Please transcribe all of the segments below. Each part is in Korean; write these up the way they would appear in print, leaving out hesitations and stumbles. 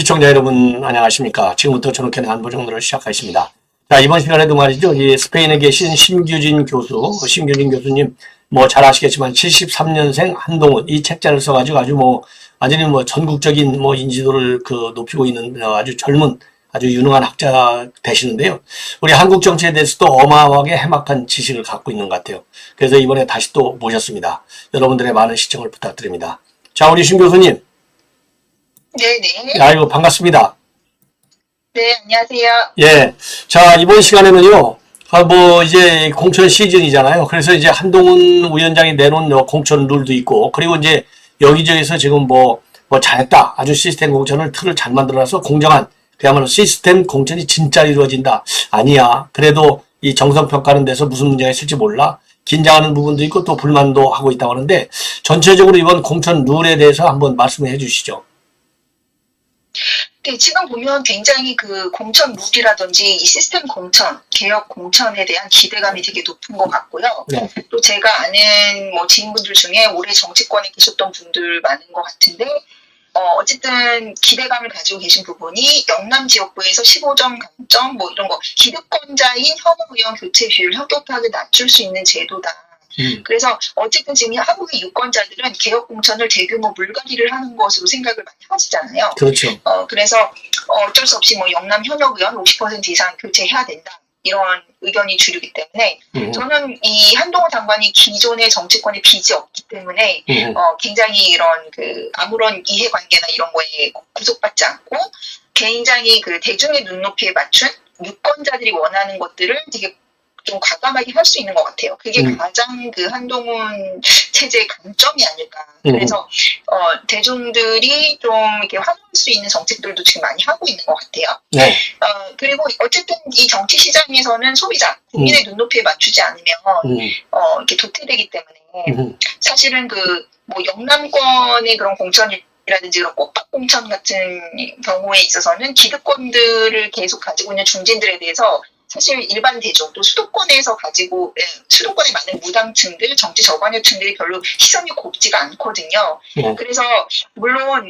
시청자 여러분 안녕하십니까. 지금부터 저녁에 안보정로를 시작하겠습니다. 자, 이번 시간에도 말이죠. 이 스페인에 계신 신규진 교수님 잘 아시겠지만 73년생 한동훈 이 책자를 써가지고 완전히 전국적인 인지도를 높이고 있는 아주 젊은 아주 유능한 학자 되시는데요. 우리 한국 정치에 대해서도 어마어마하게 해박한 지식을 갖고 있는 것 같아요. 그래서 이번에 다시 또 모셨습니다. 여러분들의 많은 시청을 부탁드립니다. 자, 우리 신 교수님. 네네. 아이고, 반갑습니다. 네, 안녕하세요. 예. 자, 이번 시간에는요, 이제 공천 시즌이잖아요. 그래서 이제 한동훈 위원장이 내놓은 공천 룰도 있고, 그리고 이제 여기저기서 지금 잘했다. 아주 시스템 공천을 틀을 잘 만들어서 공정한, 그야말로 시스템 공천이 진짜 이루어진다. 아니야. 그래도 이 정성평가하는 데서 무슨 문제가 있을지 몰라. 긴장하는 부분도 있고 또 불만도 하고 있다고 하는데, 전체적으로 이번 공천 룰에 대해서 한번 말씀해 주시죠. 네, 지금 보면 굉장히 그 공천 룰이라든지 이 시스템 공천, 개혁 공천에 대한 기대감이 되게 높은 것 같고요. 네. 또 제가 아는 지인분들 중에 오래 정치권에 계셨던 분들 많은 것 같은데, 어쨌든 기대감을 가지고 계신 부분이 영남 지역구에서 15점 감점 이런 거 기득권자인 현역 의원 교체 비율을 현격하게 낮출 수 있는 제도다. 그래서 어쨌든 지금 한국의 유권자들은 개혁 공천을 대규모 물갈이를 하는 것으로 생각을 많이 하시잖아요. 그렇죠. 그래서 어쩔 수 없이 영남 현역 의원 50% 이상 교체해야 된다. 이런 의견이 주류이기 때문에 저는 이 한동훈 장관이 기존의 정치권에 빚이 없기 때문에 굉장히 이런 아무런 이해관계나 이런 거에 구속받지 않고 굉장히 대중의 눈높이에 맞춘 유권자들이 원하는 것들을 되게 좀 과감하게 할 수 있는 것 같아요. 그게 가장 한동훈 체제의 강점이 아닐까. 그래서 대중들이 좀 이렇게 환호할 수 있는 정책들도 지금 많이 하고 있는 것 같아요. 네. 그리고 어쨌든 이 정치 시장에서는 소비자, 국민의 눈높이에 맞추지 않으면 이렇게 도태되기 때문에 사실은 영남권의 그런 공천이라든지 그런 꽃밭 공천 같은 경우에 있어서는 기득권들을 계속 가지고 있는 중진들에 대해서 사실 일반 대중 또 수도권에 많은 무당층들, 정치 저관여층들이 별로 시선이 곱지가 않거든요. 그래서 물론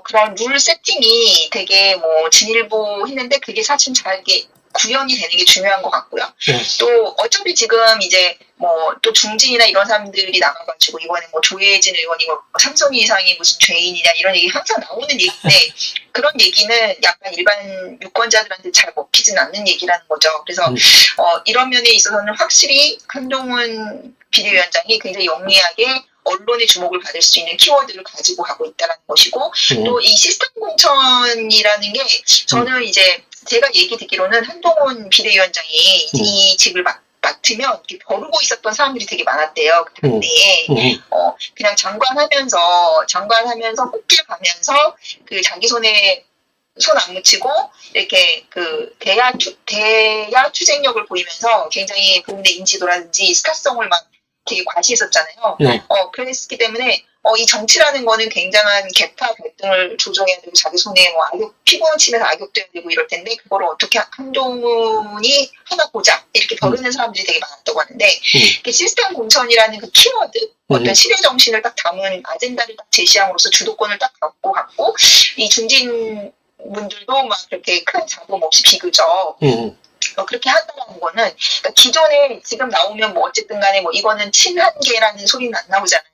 그런 룰 세팅이 되게 진일보했는데 그게 사실 잘 구현이 되는 게 중요한 것 같고요. 또 어차피 지금 이제 또 중진이나 이런 사람들이 나가가지고 이번에 조혜진 의원이 삼성이 이상이 무슨 죄인이냐 이런 얘기 항상 나오는 얘기인데 그런 얘기는 약간 일반 유권자들한테 잘 먹히진 않는 얘기라는 거죠. 그래서 이런 면에 있어서는 확실히 한동훈 비대위원장이 굉장히 영리하게 언론의 주목을 받을 수 있는 키워드를 가지고 가고 있다는 것이고 또 이 시스템 공천이라는 게 저는 이제 제가 얘기 듣기로는 한동훈 비대위원장이 이 직을 맡으면 이렇게 벼르고 있었던 사람들이 되게 많았대요. 그 당내에 그냥 장관하면서 꽃길 가면서 자기 손에 손 안 묻히고 이렇게 대야 투쟁력을 보이면서 굉장히 본인의 인지도라든지 스타성을 막 되게 과시했었잖아요. 그랬기 때문에 이 정치라는 거는 굉장한 계파 갈등을 조정해야 되고 자기 손에 피부는 치면서 악역도 해야 되고 이럴 텐데 그거를 어떻게 한동훈이 하나 보자 이렇게 벼르는 사람들이 되게 많았다고 하는데 시스템 공천이라는 그 키워드 어떤 시대 정신을 딱 담은 아젠다를 딱 제시함으로써 주도권을 딱 갖고 갔고 이 중진 분들도 막 그렇게 큰 잡음 없이 비그죠. 그렇게 한다는 거는 그러니까 기존에 지금 나오면 어쨌든 간에 이거는 친한계라는 소리는 안 나오잖아요.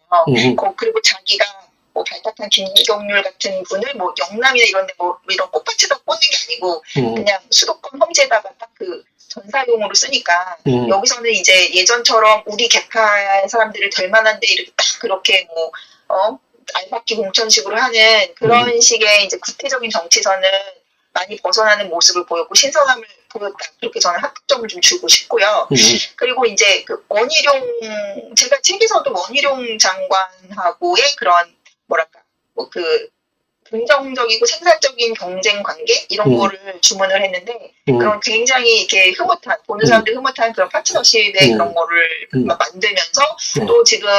그리고 자기가 발탁한 김경률 같은 분을 영남이나 이런데 이런 꽃밭에다 꽂는 게 아니고 그냥 수도권 험지에다가 딱 전사용으로 쓰니까 여기서는 이제 예전처럼 우리 계파 사람들을 될 만한데 이렇게 딱 그렇게 알박기 공천식으로 하는 그런 식의 이제 구태적인 정치선은 많이 벗어나는 모습을 보였고 신선함을 보였다. 그렇게 저는 합격점을 좀 주고 싶고요. 그리고 이제 제가 책에서도 원희룡 장관하고의 그런 긍정적이고 생산적인 경쟁 관계 이런 거를 주문을 했는데 그런 굉장히 이렇게 보는 사람들 흐뭇한 그런 파트너십의 그런 거를 만들면서 또 지금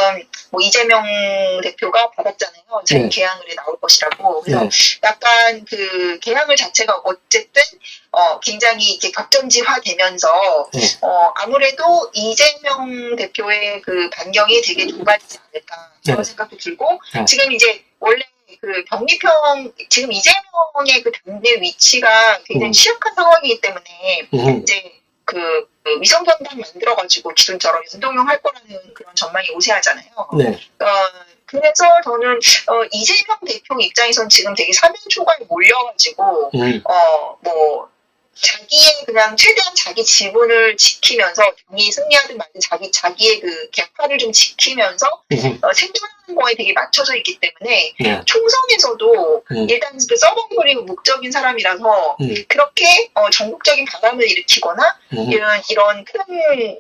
이재명 대표가 받았잖아요. 자기 개항을에 나올 것이라고. 그래서 약간 개항을 자체가 어쨌든 굉장히 이렇게 격전지화되면서 아무래도 이재명 대표의 반경이 되게 좁아지지 않을까 그런 생각도 들고 지금 이제 원래 그 병리평 지금 이재명의 그 당내 위치가 굉장히 취약한 상황이기 때문에 이제 그 위성전당 만들어가지고 기존처럼 연동형 할 거라는 그런 전망이 우세하잖아요. 네. 그래서 저는 이재명 대표 입장에선 지금 되게 사면초가에 몰려가지고 뭐 자기의 그냥 최대한 자기 지분을 지키면서 당이 승리하든 말든 자기의 그 객파를 좀 지키면서 생존하는 거에 되게 맞춰져 있기 때문에 네. 총선에서도 일단 그 서버거리고 목적인 사람이라서 그렇게 전국적인 바람을 일으키거나 이런 큰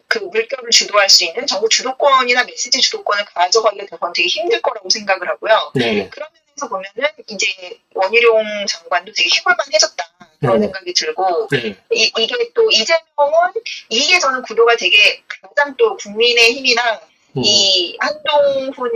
그 물결을 주도할 수 있는 정부 주도권이나 메시지 주도권을 가져가기가 되건 되게 힘들 거라고 생각을 하고요. 네. 그런 면에서 보면은 이제 원희룡 장관도 되게 해볼만해졌다. 그런 생각이 들고 이게 또 이재명은 이게 저는 구도가 되게 가장 또 국민의힘이랑 이 한동훈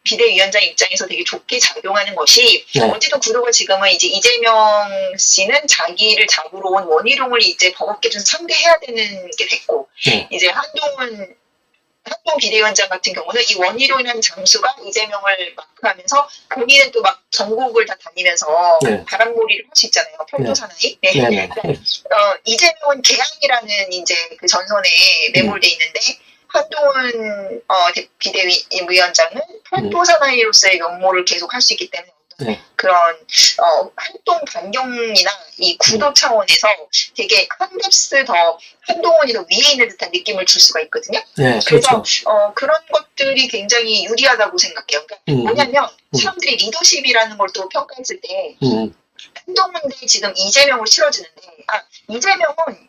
비대위원장 입장에서 되게 좋게 작용하는 것이 어쨌든 구도가 지금은 이제 이재명 씨는 자기를 잡으러 온 원희룡을 이제 버겁게 좀 상대해야 되는 게 됐고 이제 한동훈 비대위원장 같은 경우는 이 원희룡이라는 장수가 이재명을 마크하면서 본인은 또 막 전국을 다 다니면서 바람몰이를 할 수 있잖아요. 편도 사나이. 이재명은 개항이라는 이제 그 전선에 매몰돼 있는데 한동훈 비대위원장은 편도 사나이로서의 면모를 계속 할 수 있기 때문에 그런 활동 반경이나 이 구도 차원에서 되게 한 뎁스 더 한동훈이 더 위에 있는 듯한 느낌을 줄 수가 있거든요. 그래서 그렇죠. 그런 것들이 굉장히 유리하다고 생각해요. 그러니까 뭐냐면 사람들이 리더십이라는 걸 또 평가했을 때 한동훈 대 지금 이재명을 실어주는데 이재명은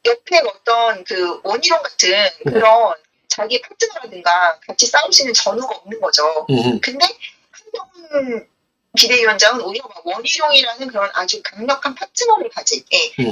옆에 어떤 그 원희룡 같은 그런 자기 파트너라든가 같이 싸울 수 있는 전우가 없는 거죠. 근데 한동훈 비대위원장은 오히려 원희룡이라는 그런 아주 강력한 파트너를 가진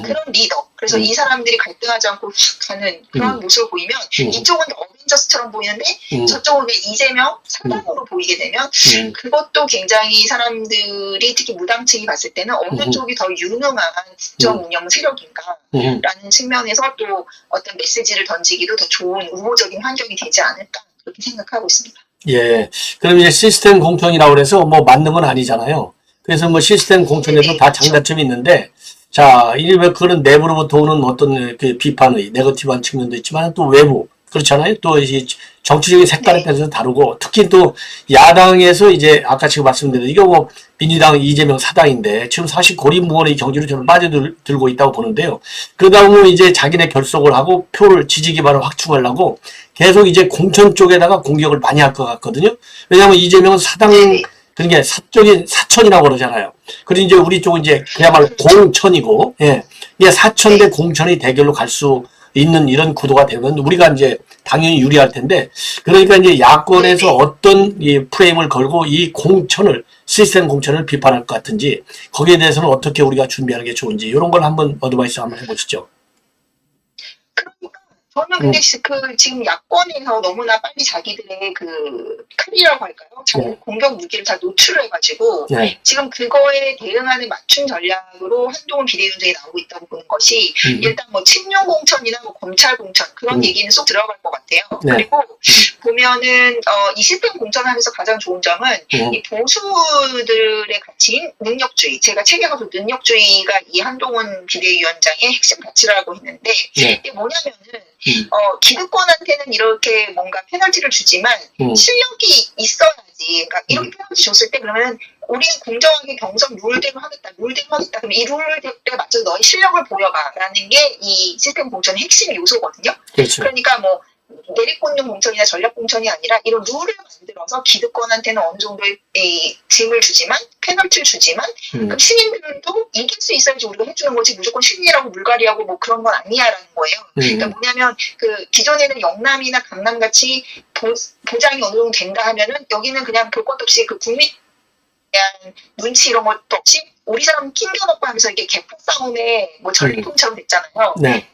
그런 리더. 그래서 이 사람들이 갈등하지 않고 가는 그런 모습을 보이면 이쪽은 어벤져스처럼 보이는데 저쪽은 이재명 사당으로 보이게 되면 그것도 굉장히 사람들이 특히 무당층이 봤을 때는 어느 쪽이 더 유능한 국정 운영 세력인가라는 측면에서 또 어떤 메시지를 던지기도 더 좋은 우호적인 환경이 되지 않을까 그렇게 생각하고 있습니다. 예. 그럼 이제 시스템 공천이라고 그래서 뭐 맞는 건 아니잖아요. 그래서 뭐 시스템 공천에도 다 장단점이 있는데, 자, 왜 그런 내부로부터 오는 어떤 그 비판의 네거티브한 측면도 있지만 또 외부, 그렇잖아요. 또 이 정치적인 색깔에 따라서 다르고, 특히 또 야당에서 이제 아까 지금 말씀드린 이거 뭐 민주당 이재명 사당인데 지금 사실 고립무원의 경지로 저는 빠져들고 있다고 보는데요. 그러다 보면 이제 자기네 결속을 하고 표를 지지 기반을 확충하려고 계속 이제 공천 쪽에다가 공격을 많이 할 것 같거든요. 왜냐하면 이재명은 사당, 그러니까 사적인 사천이라고 그러잖아요. 그리고 이제 우리 쪽은 이제 그야말로 공천이고, 이게 사천 대 공천의 대결로 갈 수 있는 이런 구도가 되면 우리가 이제 당연히 유리할 텐데, 그러니까 이제 야권에서 어떤 이 프레임을 걸고 이 공천을, 시스템 공천을 비판할 것 같은지, 거기에 대해서는 어떻게 우리가 준비하는 게 좋은지, 이런 걸 한번 어드바이스 한번 해보시죠. 그러니까 저는 근데 그 지금 야권에서 너무나 빨리 자기들의 그 칼이라고 할까요? 자기 공격 무기를 다 노출해가지고 지금 그거에 대응하는 맞춤 전략으로 한동훈 비대위원장이 나오고 있다고 보는 것이 일단 뭐 친윤 공천이나 뭐 검찰 공천 그런 얘기는 쏙 들어갈 것 같아요. 그리고 보면은 이 시스템 공천하면서 가장 좋은 점은 이 보수들의 가치인 능력주의. 제가 책에 가서 능력주의가 이 한동훈 비대위원장의 핵심 가치라고 했는데 이게 뭐냐면은 기득권한테는 이렇게 뭔가 페널티를 주지만 실력이 있어야지. 그러니까 이렇게 페널티 줬을 때 그러면 우리는 공정하게 경선 룰대로 하겠다. 그럼 이 룰대로 맞춰서 너의 실력을 보여봐라는 게 이 시스템 공천의 핵심 요소거든요. 그렇죠. 그러니까 뭐 내리꽂는 공천이나 전략 공천이 아니라 이런 룰을 만들어서 기득권한테는 어느 정도의 짐을 주지만 페널티를 주지만 그럼 시민들도 이길 수 있어야지 우리가 해주는 거지 무조건 신이라고 물갈이하고 뭐 그런 건 아니야라는 거예요. 그러니까 뭐냐면 그 기존에는 영남이나 강남같이 보장이 어느 정도 된다 하면은 여기는 그냥 볼 것도 없이 그 국민 대한 눈치 이런 것도 없이 우리 사람 낑겨먹고 하면서 이게 개파 싸움에 뭐 전리품처럼 됐잖아요. 근데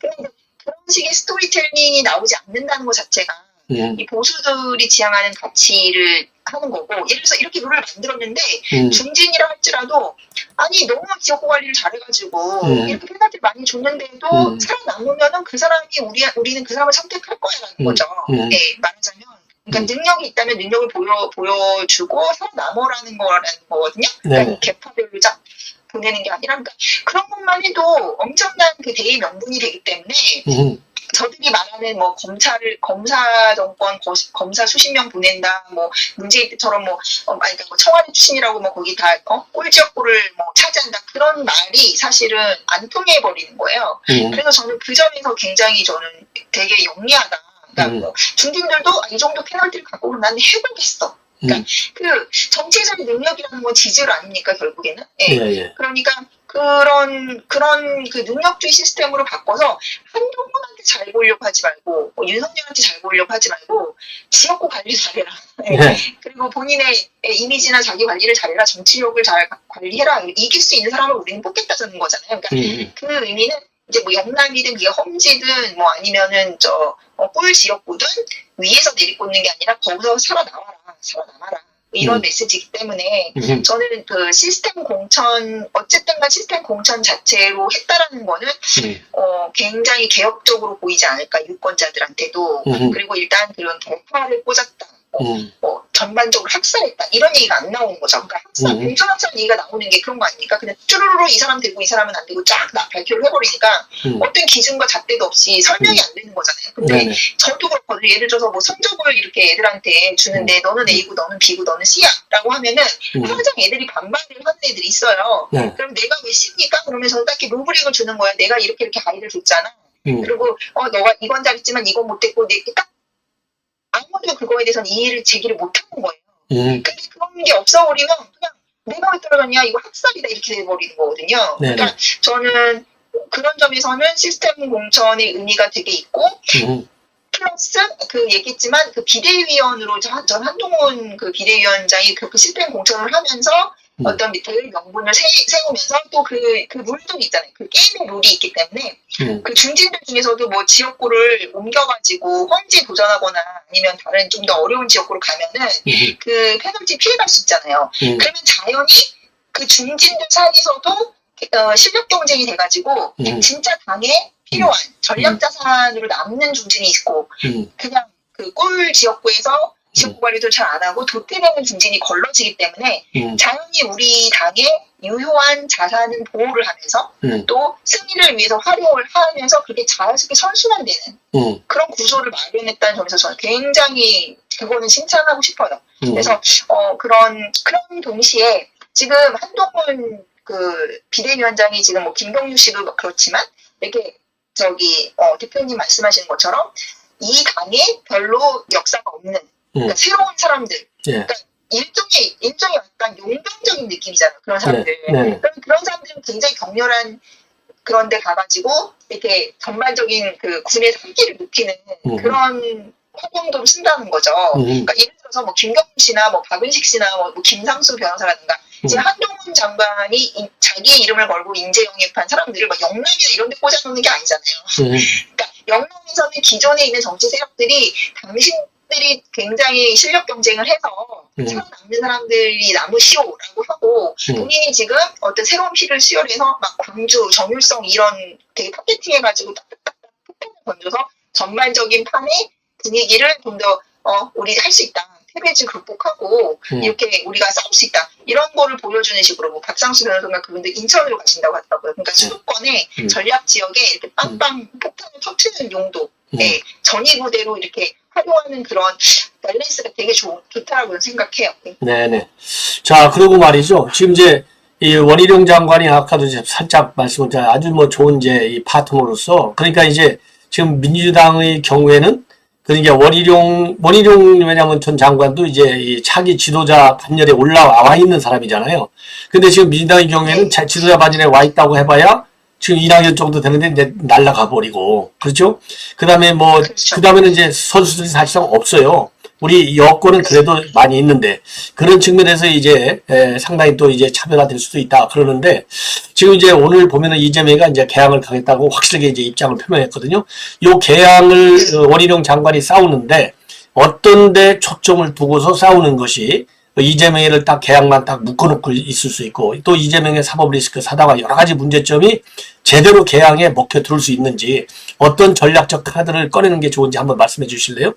그런 식의 스토리텔링이 나오지 않는다는 것 자체가 이 보수들이 지향하는 가치를 하는 거고 예를 들어서 이렇게 룰을 만들었는데 중진이라 할지라도 아니 너무 지역구 관리를 잘해가지고 이렇게 페널티를 많이 줬는데도 살아남으면은 그 사람이 우리는 그 사람을 선택할 거야라는 거죠. 말하자면 그러니까 능력이 있다면 능력을 보여주고 살아남으라는 거거든요. 그러니까 네. 계파별로 쫙 보내는 게 아니라, 그러니까 그런 것만 해도 엄청난 그 대의 명분이 되기 때문에 저들이 말하는 뭐 검사 정권 검사 수십 명 보낸다, 뭐 문재인 때처럼 그러니까 뭐 청와대 출신이라고 뭐 거기 다 꼴지역구를 뭐 차지한다, 그런 말이 사실은 안 통해 버리는 거예요. 그래서 저는 그 점에서 굉장히 저는 되게 영리하다. 그러니까 뭐 중진들도 이 정도 페널티를 갖고 난 해보겠어. 그러니까 그 정치에서의 능력이라는 건 지지율 아닙니까, 결국에는. 예. 예. 그러니까 그런 그 능력주의 시스템으로 바꿔서 한동훈한테 잘 보이려고 하지 말고, 윤석열한테 잘 보이려고 하지 말고 지역구 관리 잘해라. 네. 그리고 본인의 이미지나 자기 관리를 잘해라. 정치력을 잘 관리해라. 이길 수 있는 사람을 우리는 뽑겠다는 거잖아요. 그러니까 그 의미는 이제 뭐 영남이든 그게 험지든 뭐 아니면은 꿀 지역구든 위에서 내리꽂는 게 아니라 거기서 살아남아라. 이런 메시지이기 때문에 저는 그 시스템 공천, 어쨌든간 시스템 공천 자체로 했다라는 거는 굉장히 개혁적으로 보이지 않을까, 유권자들한테도. 그리고 일단 그런 개파를 꽂았다, 뭐 전반적으로 학살했다, 이런 얘기가 안 나오는 거죠. 그러니까 공천 학살 얘기가 나오는 게 그런 거 아닙니까? 그냥 쭈루루루 이 사람 되고 이 사람은 안 되고 쫙 발표를 해버리니까 어떤 기준과 잣대도 없이 설명이 안 되는 거잖아요. 근데 저도 그렇거든요. 예를 들어서 뭐 성적을 이렇게 애들한테 주는데 너는 A고 너는 B고 너는 C야 라고 하면은 항상 애들이 반발을 하는 애들이 있어요. 그럼 내가 왜 C입니까? 그러면서 딱히 루브릭을 주는 거야. 내가 이렇게 아이를 줬잖아. 그리고 너가 이건 잘했지만 이건 못했고, 딱 아무도 그거에 대해서는 이의를 제기를 못하는 거예요. 근데 그런 게 없어버리면 그냥 내가 왜 떨어졌냐, 이거 학살이다, 이렇게 돼버리는 거거든요. 그러니까 저는 그런 점에서는 시스템 공천의 의미가 되게 있고, 플러스 그 얘기했지만 그 비대위원으로 전 한동훈 그 비대위원장이 그 시스템 공천을 하면서 어떤 대의 명분을 세우면서 또 그 룰도 있잖아요. 그 게임의 룰이 있기 때문에 그 중진들 중에서도 뭐 지역구를 옮겨가지고 험지에 도전하거나 아니면 다른 좀 더 어려운 지역구로 가면은 그 페널티 피해갈 수 있잖아요. 그러면 자연히 그 중진들 사이에서도 실력 경쟁이 돼가지고 진짜 당에 필요한 전략 자산으로 남는 중진이 있고, 그냥 그 꿀 지역구에서 지역구 관리도 잘 안 하고 도태되는 중진이 걸러지기 때문에 자연히 우리 당의 유효한 자산은 보호를 하면서 또 승리를 위해서 활용을 하면서 그렇게 자연스럽게 선순환되는 그런 구조를 마련했다는 점에서 저는 굉장히 그거는 칭찬하고 싶어요. 그래서 그런 동시에 지금 한동훈 그 비대위원장이 지금 뭐 김경유 씨도 그렇지만 이렇게 대표님 말씀하시는 것처럼 이 당에 별로 역사가 없는, 그러니까 새로운 사람들, 그러니까 일종의 약간 용병적인 느낌이잖아요. 그런 사람들. 그런 사람들은 굉장히 격렬한 그런 데 가가지고 이렇게 전반적인 그 군의 살기를 높이는 그런 활용도를 쓴다는 거죠. 그러니까 예를 들어서 뭐 김경수 씨나 뭐 박은식 씨나 뭐 김상수 변호사라든가 지금 한동훈 장관이 자기 이름을 걸고 인재 영입한 사람들을 막 영남이나 이런 데 꽂아놓는 게 아니잖아요. 그러니까 영남에서는 기존에 있는 정치 세력들이 당신들이 굉장히 실력 경쟁을 해서 살아남는 사람들이 남으시오라고 하고, 본인이 지금 어떤 새로운 피를 수혈해서 막 광주, 정율성 이런 되게 타겟팅해가지고 딱딱딱 폭탄을 던져서 전반적인 판의 분위기를 좀 더 우리 할 수 있다, 패배지 극복하고 이렇게 우리가 싸울 수 있다, 이런 거를 보여주는 식으로 뭐 박상수 변호사가 그분들 인천으로 가신다고 하더라고요. 그러니까 수도권에 전략 지역에 이렇게 빵빵 폭탄을 터트리는 용도의 전위부대로 이렇게 활용하는 그런 밸런스가 되게 좋다라고 생각해요. 네네. 자, 그리고 말이죠. 지금 이제 이 원희룡 장관이 아까도 이제 살짝 말씀을 아주 뭐 좋은 이제 이 파트너로서, 그러니까 이제 지금 민주당의 경우에는 그러니까 원희룡 왜냐면 전 장관도 이제 이 차기 지도자 반열에 올라와 있는 사람이잖아요. 근데 지금 민주당의 경우에는 지도자 반열에 와 있다고 해봐야 지금 1학년 정도 되는데 이제 날라가 버리고, 그렇죠? 그다음에 그다음에는 이제 선수들이 사실상 없어요. 우리 여권은 그래도 많이 있는데, 그런 측면에서 이제 상당히 또 이제 차별화될 수도 있다 그러는데, 지금 이제 오늘 보면은 이재명이가 이제 개항을 가겠다고 확실하게 이제 입장을 표명했거든요. 요 개항을 원희룡 장관이 싸우는데 어떤 데 초점을 두고서 싸우는 것이 이재명을 딱 개항만 딱 묶어놓고 있을 수 있고, 또 이재명의 사법 리스크 사다가 여러 가지 문제점이 제대로 개항에 먹혀 들을 수 있는지, 어떤 전략적 카드를 꺼내는 게 좋은지 한번 말씀해 주실래요?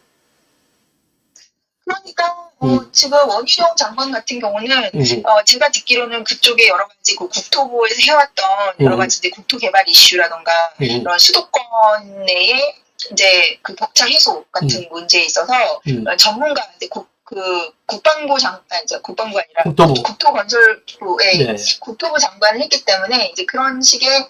그러니까 음. 지금 원희룡 장관 같은 경우는 음. 제가 듣기로는 그쪽에 여러 가지 그 국토부에서 해왔던 여러 가지 이제 국토 개발 이슈라던가 이런 수도권 내에 이제 그 격차 해소 같은 문제에 있어서 전문가 이제 국방부 국방부 아니라 국토부. 국토건설부의 네. 국토부 장관을 했기 때문에 이제 그런 식의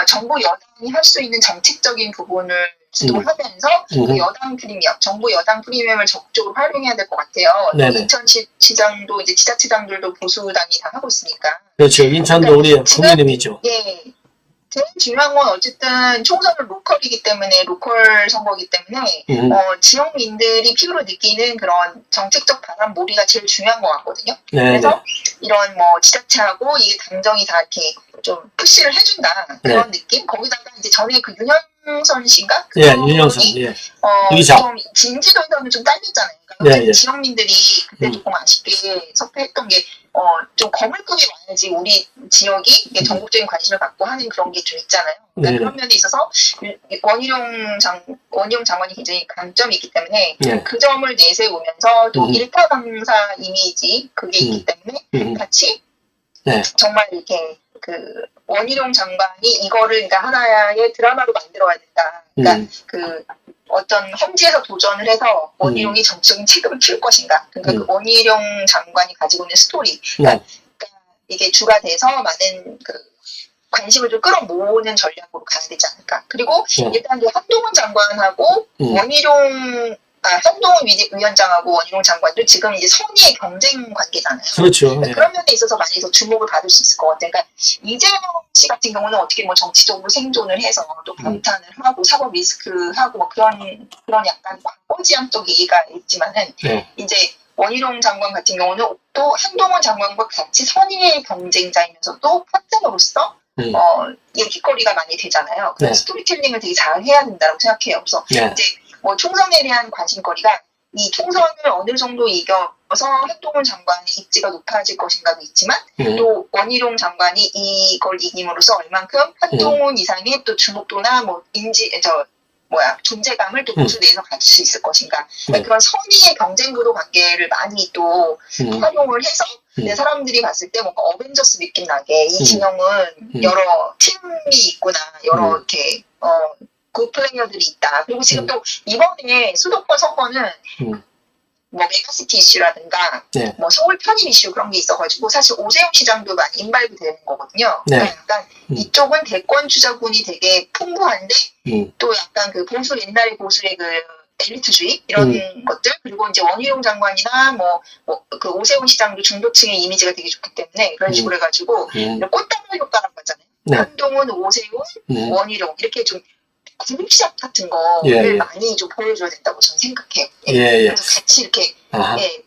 정부 여당이 할 수 있는 정책적인 부분을 주도하면서 그 여당 프리미엄, 정부 여당 프리미엄을 적극적으로 활용해야 될 것 같아요. 네네. 인천시장도 이제 지자체장들도 보수당이 다 하고 있으니까. 그렇죠. 인천도 그러니까 우리의 국민의힘이죠. 예. 제일 중요한 건 어쨌든 총선은 로컬이기 때문에 로컬 선거이기 때문에 지역민들이 피부로 느끼는 그런 정책적 바람몰이가 제일 중요한 것 같거든요. 네네. 그래서 이런 이제 이게 당정이 다 이렇게 좀 푸시를 해준다 그런 느낌. 거기다가 이제 전에 그 윤영선 씨인가? 예, 윤영선. 예. 좀 진지도에서는 좀 딸렸잖아요. 그러니까 예. 지역민들이 그때 조금 아쉽게 섭외했던 게 좀 거물급이 와야지 우리 지역이 이게 전국적인 관심을 갖고 하는 그런 게 좀 있잖아요. 그러니까 그런 면에 있어서 원희룡 장관이 굉장히 강점이 있기 때문에 그 점을 내세우면서 또 일타 강사 이미지 그게 있기 때문에 같이 정말 이렇게 그 원희룡 장관이 이거를 그러니까 하나의 드라마로 만들어야 된다. 그러니까 그 어떤 험지에서 도전을 해서 원희룡이 정치적인 책임을 질 것인가. 그러니까 그 원희룡 장관이 가지고 있는 스토리. 그러니까 이게 주가 돼서 많은 그 관심을 좀 끌어모으는 전략으로 가야 되지 않을까. 그리고 일단 그 한동훈 장관하고 한동훈 위원장하고 원희룡 장관도 지금 이제 선의의 경쟁 관계잖아요. 그렇죠. 그러니까 그런 면에 있어서 많이 더 주목을 받을 수 있을 것 같아요. 그러니까 이재명 씨 같은 경우는 어떻게 정치적으로 생존을 해서 또 방탄을 하고 사법 리스크하고 그런 약간 광고지향적 얘기가 있지만은 이제 원희룡 장관 같은 경우는 또 한동훈 장관과 같이 선의의 경쟁자이면서도 학자로서 얘기거리가 많이 되잖아요. 그래서 스토리텔링을 되게 잘 해야 된다고 생각해요. 그래서 이제 총선에 대한 관심거리가 이 총선을 어느 정도 이겨서 한동훈 장관의 입지가 높아질 것인가도 있지만 또 원희룡 장관이 이걸 이김으로써 얼만큼 한동훈 이상의 또 주목도나 존재감을 또 보수 내에서 가질 수 있을 것인가. 그러니까 그런 선의의 경쟁 구도 관계를 많이 또 활용을 해서 사람들이 봤을 때 뭔가 어벤져스 느낌 나게 이 진영은 여러 팀이 있구나. 여러 이렇게 그 플레이어들이 있다. 그리고 지금 또 이번에 수도권 선거는 메가시티 이슈라든가 서울 편입 이슈 그런 게 있어가지고 사실 오세훈 시장도 많이 인발부 되는 거거든요. 그러니까 약간 이쪽은 대권 주자군이 되게 풍부한데 또 약간 그 옛날의 보수의 그 엘리트주의 이런 것들 그리고 이제 원희룡 장관이나 그 오세훈 시장도 중도층의 이미지가 되게 좋기 때문에 그런 식으로 해가지고 꽃다발 효과라고 하잖아요. 한동훈, 오세훈, 원희룡 이렇게 좀 그룹샷 같은 거를 많이 좀 보여줘야 된다고 저는 생각해요. 그래서 같이 이렇게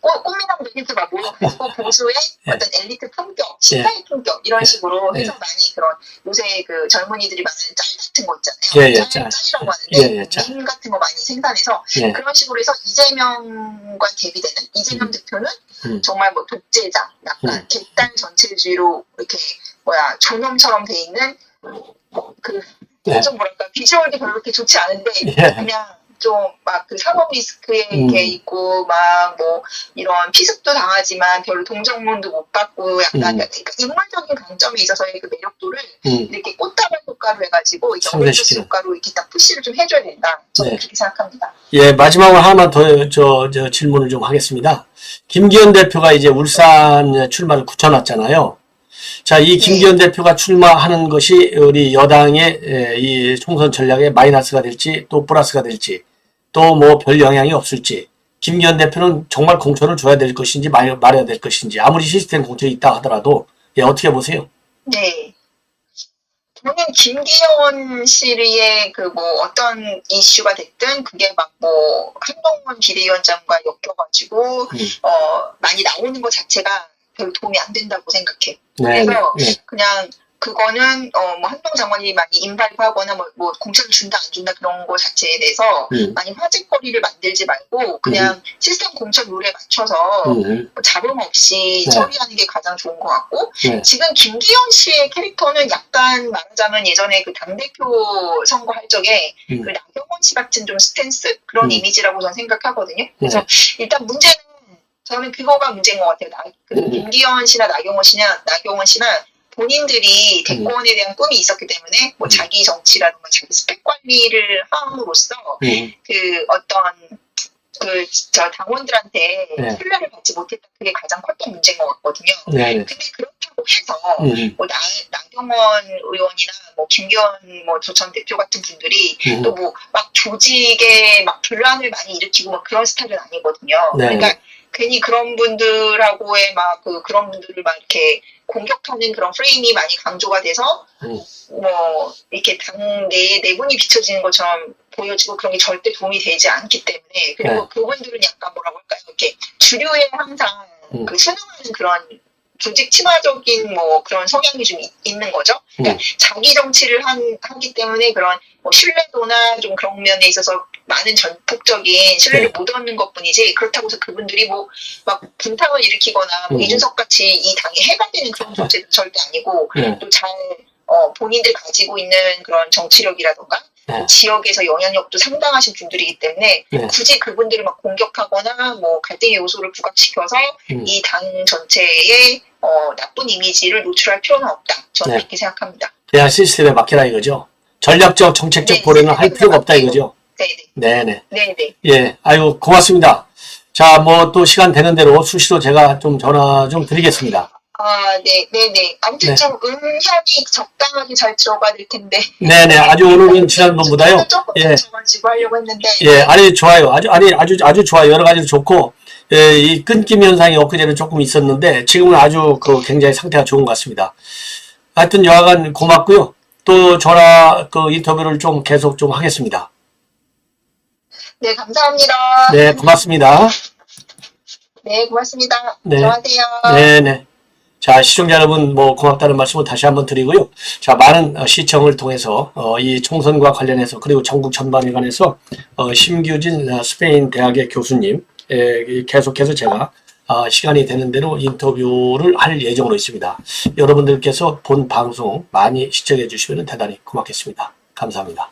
꽃미남들 이렇게 막 모여가지고 보수의 어떤 엘리트 품격, 신사의 품격 이런 식으로 해서 많이 그런 요새 그 젊은이들이 많은 짤 같은 거 있잖아요. 짤이라고 하는데 밈 같은 거 많이 생산해서 그런 식으로 해서 이재명과 대비되는 이재명 대표는 정말 독재자, 약간 객단 전체주의로 이렇게 존엄처럼 돼 있는 좀 비주얼이 별로 그렇게 좋지 않은데 그냥 좀 막 그 사법 리스크에 이렇게 있고 막 이런 피습도 당하지만 별로 동정문도 못 받고 약간 그러니까 인물적인 강점에 있어서의 그 매력도를 이렇게 꽃다발 효과로 해가지고 이렇게 어벤져스 효과로 이렇게 딱 푸시를 좀 해줘야 된다. 저는 그렇게 생각합니다. 마지막으로 하나만 더 질문을 좀 하겠습니다. 김기현 대표가 이제 울산 출마를 굳혀놨잖아요. 자, 이 김기현 대표가 출마하는 것이 우리 여당의 이 총선 전략에 마이너스가 될지 또 플러스가 될지 또 별 영향이 없을지 김기현 대표는 정말 공천을 줘야 될 것인지 말아야 될 것인지 아무리 시스템 공천이 있다 하더라도 어떻게 보세요? 네. 저는 김기현 씨의 어떤 이슈가 됐든 그게 한동훈 비대위원장과 엮여가지고 많이 나오는 것 자체가 별로 도움이 안 된다고 생각해요. 그래서 그냥 그거는 한동훈 장관이 많이 인발하거나 공천을 준다 안 준다 그런 거 자체에 대해서 많이 화제거리를 만들지 말고 그냥 시스템 공천 룰에 맞춰서 잡음 없이 처리하는 게 가장 좋은 것 같고 지금 김기현 씨의 캐릭터는 약간 말하자면 예전에 그 당대표 선거할 적에 그 나경원 씨 같은 좀 스탠스 그런 이미지라고 저는 생각하거든요. 그래서 일단 문제는 저는 그거가 문제인 것 같아요. 김기현 씨나 나경원 씨나 본인들이 대권에 대한 꿈이 있었기 때문에 뭐 자기 정치라든가 자기 스펙 관리를 함으로써 그 어떤 저 당원들한테 네. 신뢰를 받지 못했다. 그게 가장 컸던 문제인 것 같거든요. 네. 근데 그렇다고 해서 뭐 나경원 의원이나 뭐 김기현 뭐 전 대표 같은 분들이 또 뭐 막 조직에 막 분란을 많이 일으키고 막 그런 스타일은 아니거든요. 네. 그러니까 괜히 그런 분들하고의 막 그런 분들을 막 이렇게 공격하는 그런 프레임이 많이 강조가 돼서 뭐 이렇게 당 내분이 비춰지는 것처럼 보여지고 그런 게 절대 도움이 되지 않기 때문에 그리고 네. 그분들은 약간 뭐라고 할까요? 이렇게 주류에 항상 그 순응하는 그런 조직 친화적인 뭐 그런 성향이 좀 있는 거죠. 그러니까 자기 정치를 하기 때문에 그런 뭐 신뢰도나 좀 그런 면에 있어서 많은 전폭적인 신뢰를 네. 못 얻는 것뿐이지 그렇다고 해서 그분들이 뭐 막 분탕을 일으키거나 뭐 이준석 같이 이 당에 해가 되는 그런 존재도 절대 아니고 네. 또 잘 본인들 가지고 있는 그런 정치력이라던가 네. 지역에서 영향력도 상당하신 분들이기 때문에 네. 굳이 그분들을 막 공격하거나 뭐 갈등의 요소를 부각시켜서 이 당 전체에 나쁜 이미지를 노출할 필요는 없다. 저는 네. 그렇게 생각합니다. 그냥 시스템에 맡겨라 이거죠. 전략적 정책적 네, 고려는 할 필요가 없다 맡기고. 이거죠. 네네. 네네. 네네. 예, 아유 고맙습니다. 자, 뭐 또 시간 되는 대로 수시로 제가 좀 전화 좀 드리겠습니다. 네네네. 아무튼 네. 좀 음향이 적당하게 잘 들어가야 될 텐데. 네네. 아주 오늘은 지난번보다요. 조금 예. 낮춰가지고 하려고 했는데. 예, 아니 좋아요. 아주 좋아요. 여러 가지로 좋고, 예, 이 끊김 현상이 엊그제는 조금 있었는데 지금은 아주 굉장히 상태가 좋은 것 같습니다. 하여튼 여하간 고맙고요. 또 전화 인터뷰를 좀 계속 좀 하겠습니다. 네, 감사합니다. 네, 고맙습니다. 네, 고맙습니다. 네. 들어가세요. 네네. 자, 시청자 여러분, 뭐, 고맙다는 말씀을 다시 한번 드리고요. 자, 많은 시청을 통해서, 이 총선과 관련해서, 그리고 전국 전반에 관해서, 심규진 스페인 대학의 교수님, 계속해서 제가, 시간이 되는 대로 인터뷰를 할 예정으로 있습니다. 여러분들께서 본 방송 많이 시청해 주시면 대단히 고맙겠습니다. 감사합니다.